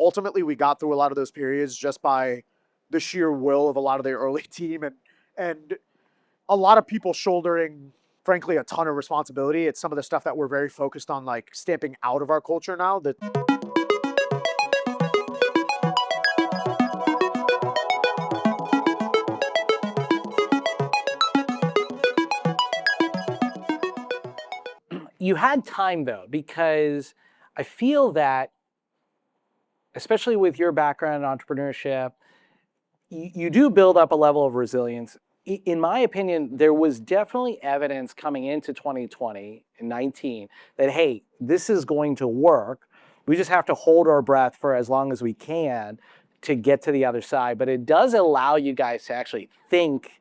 ultimately we got through a lot of those periods just by the sheer will of a lot of the early team and a lot of people shouldering, frankly, a ton of responsibility. It's some of the stuff that we're very focused on, like stamping out of our culture now. That You had time though, because I feel that, especially with your background in entrepreneurship, you do build up a level of resilience. In my opinion, there was definitely evidence coming into 2020 and 19 that, hey, this is going to work. We just have to hold our breath for as long as we can to get to the other side. But it does allow you guys to actually think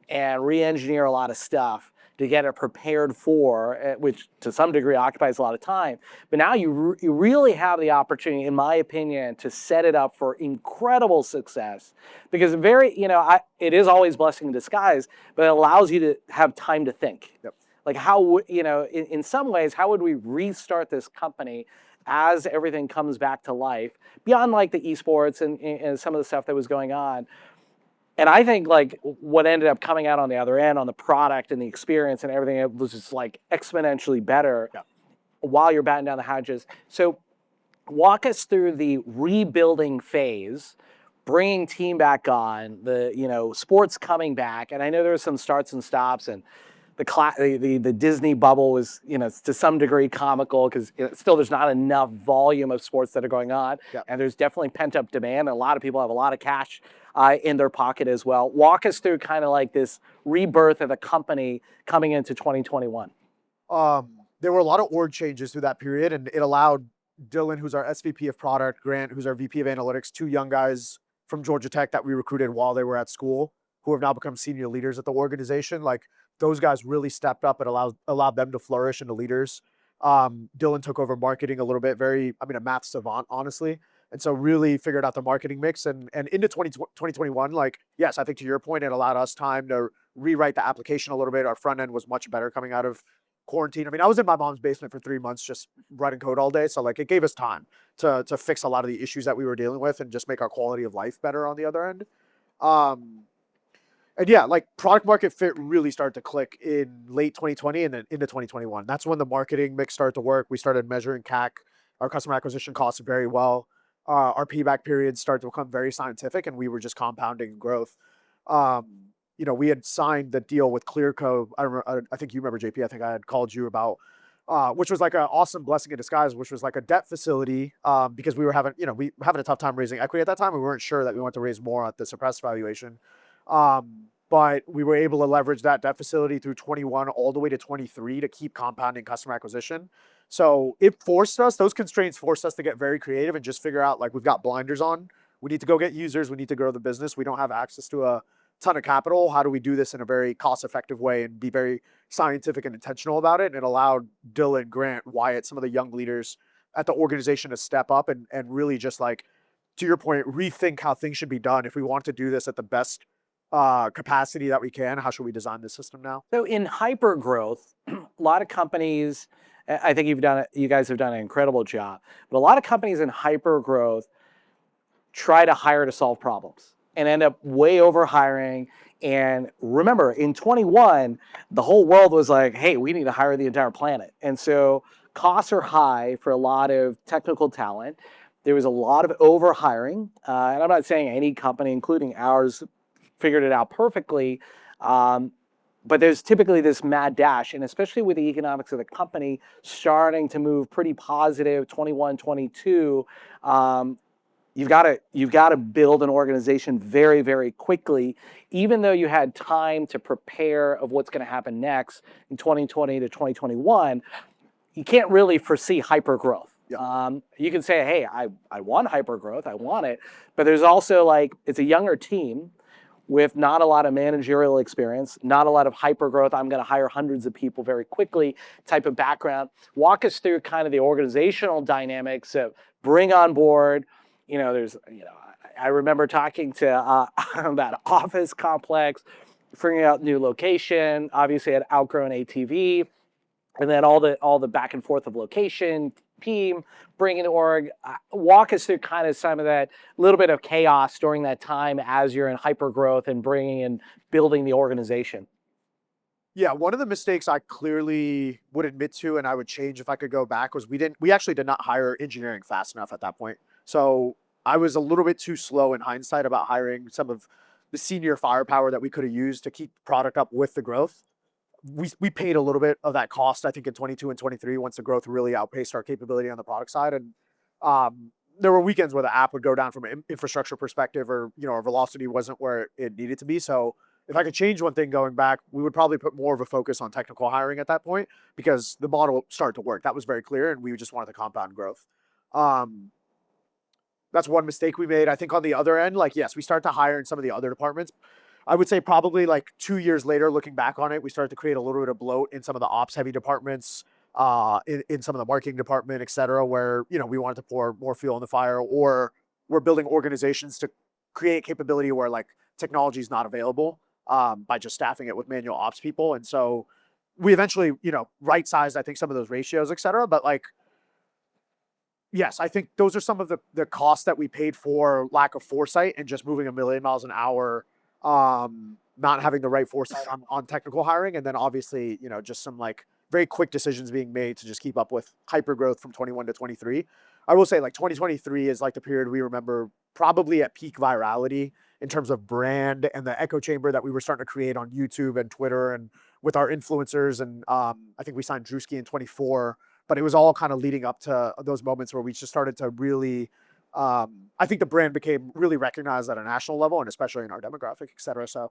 and re-engineer a lot of stuff to get it prepared for, which to some degree occupies a lot of time. But now you really have the opportunity, in my opinion, to set it up for incredible success. Because it is always blessing in disguise, but it allows you to have time to think. Yep. Like how, in some ways, how would we restart this company as everything comes back to life, beyond like the esports and some of the stuff that was going on. And I think like what ended up coming out on the other end on the product and the experience and everything, it was just like exponentially better while you're batting down the hatches. So walk us through the rebuilding phase, bringing team back on, the sports coming back. And I know there were some starts and stops, and the Disney bubble was, to some degree comical because still there's not enough volume of sports that are going on. Yeah. And there's definitely pent up demand. A lot of people have a lot of cash in their pocket as well. Walk us through kind of like this rebirth of the company coming into 2021. There were a lot of org changes through that period, and it allowed Dylan, who's our SVP of product, Grant, who's our VP of analytics, two young guys from Georgia Tech that we recruited while they were at school, who have now become senior leaders at the organization. Like, those guys really stepped up and allowed them to flourish into leaders. Dylan took over marketing a little bit, a math savant, honestly. And so really figured out the marketing mix and into 2021, like, yes, I think to your point, it allowed us time to rewrite the application a little bit. Our front end was much better coming out of quarantine. I mean, I was in my mom's basement for 3 months just writing code all day. So like it gave us time to fix a lot of the issues that we were dealing with and just make our quality of life better on the other end. And yeah, like product market fit really started to click in late 2020 and then into 2021. That's when the marketing mix started to work. We started measuring CAC, our customer acquisition costs, very well. Our payback periods started to become very scientific, and we were just compounding growth. We had signed the deal with Clearco. I think you remember, JP. I think I had called you about, which was like an awesome blessing in disguise, which was like a debt facility because we were having a tough time raising equity at that time. We weren't sure that we wanted to raise more at the suppressed valuation. But we were able to leverage that debt facility through 21 all the way to 23 to keep compounding customer acquisition. So those constraints forced us to get very creative and just figure out, like, we've got blinders on. We need to go get users. We need to grow the business. We don't have access to a ton of capital. How do we do this in a very cost-effective way and be very scientific and intentional about it? And it allowed Dylan, Grant, Wyatt, some of the young leaders at the organization to step up and really just, like, to your point, rethink how things should be done. If we want to do this at the best capacity that we can, how should we design the system now? So in hypergrowth, a lot of companies, I think you guys have done an incredible job, but a lot of companies in hypergrowth try to hire to solve problems and end up way over hiring. And remember, in 21, the whole world was like, hey, we need to hire the entire planet. And so costs are high for a lot of technical talent. There was a lot of over hiring. And I'm not saying any company, including ours, figured it out perfectly. But there's typically this mad dash, and especially with the economics of the company starting to move pretty positive, 21, 22, you've got to build an organization very, very quickly, even though you had time to prepare of what's going to happen next in 2020 to 2021. You can't really foresee hypergrowth. Yeah. You can say, hey, I want hypergrowth, I want it, but there's also like, it's a younger team with not a lot of managerial experience, not a lot of hypergrowth, I'm going to hire hundreds of people very quickly type of background. Walk us through kind of the organizational dynamics of bring on board. I remember talking to that office complex, figuring out new location. Obviously, had outgrown ATV, and then all the back and forth of location, team, bringing the org. Walk us through kind of some of that little bit of chaos during that time as you're in hyper growth and bringing and building the organization. Yeah, one of the mistakes I clearly would admit to and I would change if I could go back was we actually did not hire engineering fast enough at that point. So I was a little bit too slow in hindsight about hiring some of the senior firepower that we could have used to keep product up with the growth. We paid a little bit of that cost, I think, in 22 and 23 once the growth really outpaced our capability on the product side. And there were weekends where the app would go down from an infrastructure perspective, or our velocity wasn't where it needed to be. So if I could change one thing going back, we would probably put more of a focus on technical hiring at that point because the model started to work. That was very clear, and we just wanted to compound growth. Um, that's one mistake we made. I think on the other end, like, yes, we start to hire in some of the other departments. I would say probably like 2 years later, looking back on it, we started to create a little bit of bloat in some of the ops heavy departments, in some of the marketing department, et cetera, where, we wanted to pour more fuel on the fire, or we're building organizations to create capability where like technology is not available, by just staffing it with manual ops people. And so we eventually, right sized, I think, some of those ratios, et cetera. But like, yes, I think those are some of the costs that we paid for lack of foresight and just moving a million miles an hour, not having the right foresight on technical hiring. And then obviously, just some like very quick decisions being made to just keep up with hyper growth from 21 to 23. I will say like 2023 is like the period we remember probably at peak virality in terms of brand and the echo chamber that we were starting to create on YouTube and Twitter and with our influencers. And I think we signed Deuskar in 24, but it was all kind of leading up to those moments where we just started to really, I think the brand became really recognized at a national level and especially in our demographic, et cetera. So,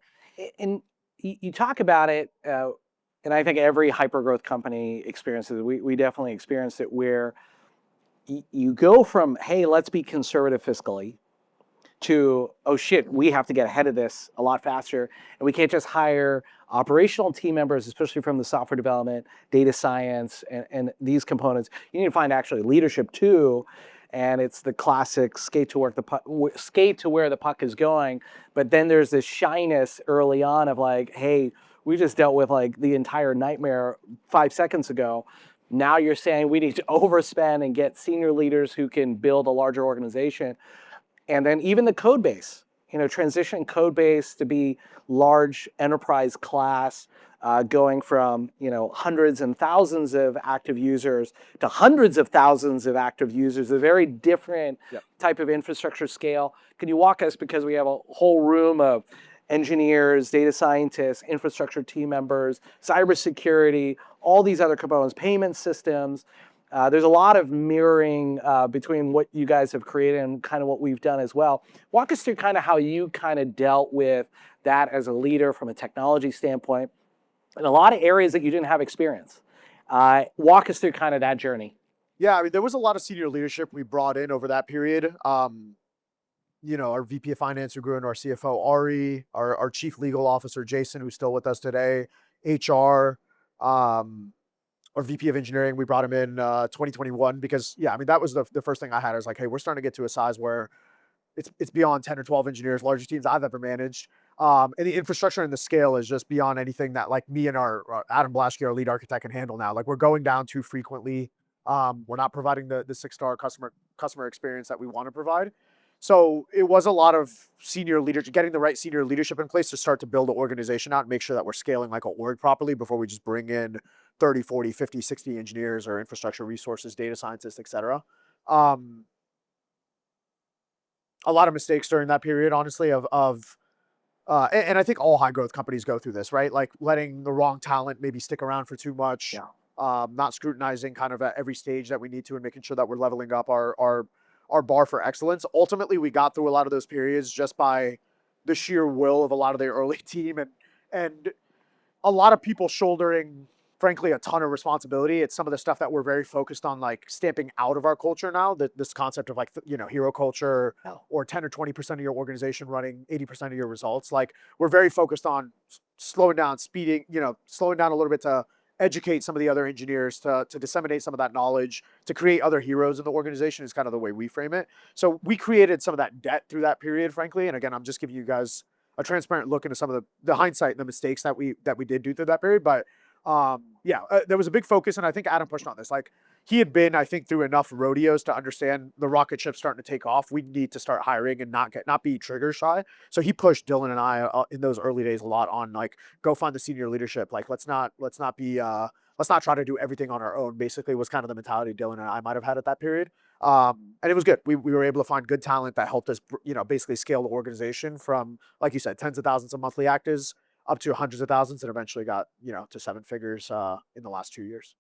And you talk about it, and I think every hyper growth company experiences. We definitely experienced it where you go from, hey, let's be conservative fiscally, to, oh shit, we have to get ahead of this a lot faster. And we can't just hire operational team members, especially from the software development, data science, and these components. You need to find actually leadership too. And it's the classic skate to where the puck is going. But then there's this shyness early on of like, hey, we just dealt with like the entire nightmare 5 seconds ago. Now you're saying we need to overspend and get senior leaders who can build a larger organization. And then even the code base, transition code base to be large enterprise class, going from, hundreds and thousands of active users to hundreds of thousands of active users, a very different type of infrastructure scale. Can you walk us, because we have a whole room of engineers, data scientists, infrastructure team members, cybersecurity, all these other components, payment systems. There's a lot of mirroring between what you guys have created and kind of what we've done as well. Walk us through kind of how you kind of dealt with that as a leader from a technology standpoint in a lot of areas that you didn't have experience. Walk us through kind of that journey. Yeah, I mean, there was a lot of senior leadership we brought in over that period. Our VP of Finance who grew into our CFO, Ari, our Chief Legal Officer, Jason, who's still with us today, HR, our VP of Engineering, we brought him in 2021 because, yeah, I mean, that was the first thing I had. I was like, hey, we're starting to get to a size where it's beyond 10 or 12 engineers, largest teams I've ever managed. And the infrastructure and the scale is just beyond anything that like me and our Adam Blaschke, our lead architect, can handle now. Like we're going down too frequently. We're not providing the 6-star customer experience that we want to provide. So it was a lot of senior leadership, getting the right senior leadership in place to start to build the organization out and make sure that we're scaling like an org properly before we just bring in 30, 40, 50, 60 engineers or infrastructure resources, data scientists, et cetera. A lot of mistakes during that period, honestly, and I think all high growth companies go through this, right? Like letting the wrong talent maybe stick around for too much, not scrutinizing kind of at every stage that we need to, and making sure that we're leveling up our bar for excellence. Ultimately, we got through a lot of those periods just by the sheer will of a lot of the early team and a lot of people shouldering, frankly, a ton of responsibility. It's some of the stuff that we're very focused on, like stamping out of our culture now, this concept of like, hero culture or 10 or 20% of your organization running 80% of your results. Like we're very focused on slowing down a little bit to educate some of the other engineers, to disseminate some of that knowledge, to create other heroes in the organization is kind of the way we frame it. So we created some of that debt through that period, frankly. And again, I'm just giving you guys a transparent look into some of the hindsight and the mistakes that we did do through that period. But there was a big focus, and I think Adam pushed on this. Like he had been, I think, through enough rodeos to understand the rocket ship starting to take off. We need to start hiring and not be trigger shy. So he pushed Dylan and I in those early days a lot on like, go find the senior leadership. Like let's not be let's not try to do everything on our own. Basically, was kind of the mentality Dylan and I might have had at that period. And it was good. We were able to find good talent that helped us, basically scale the organization from, like you said, tens of thousands of monthly actives up to hundreds of thousands, and eventually got to seven figures in the last 2 years.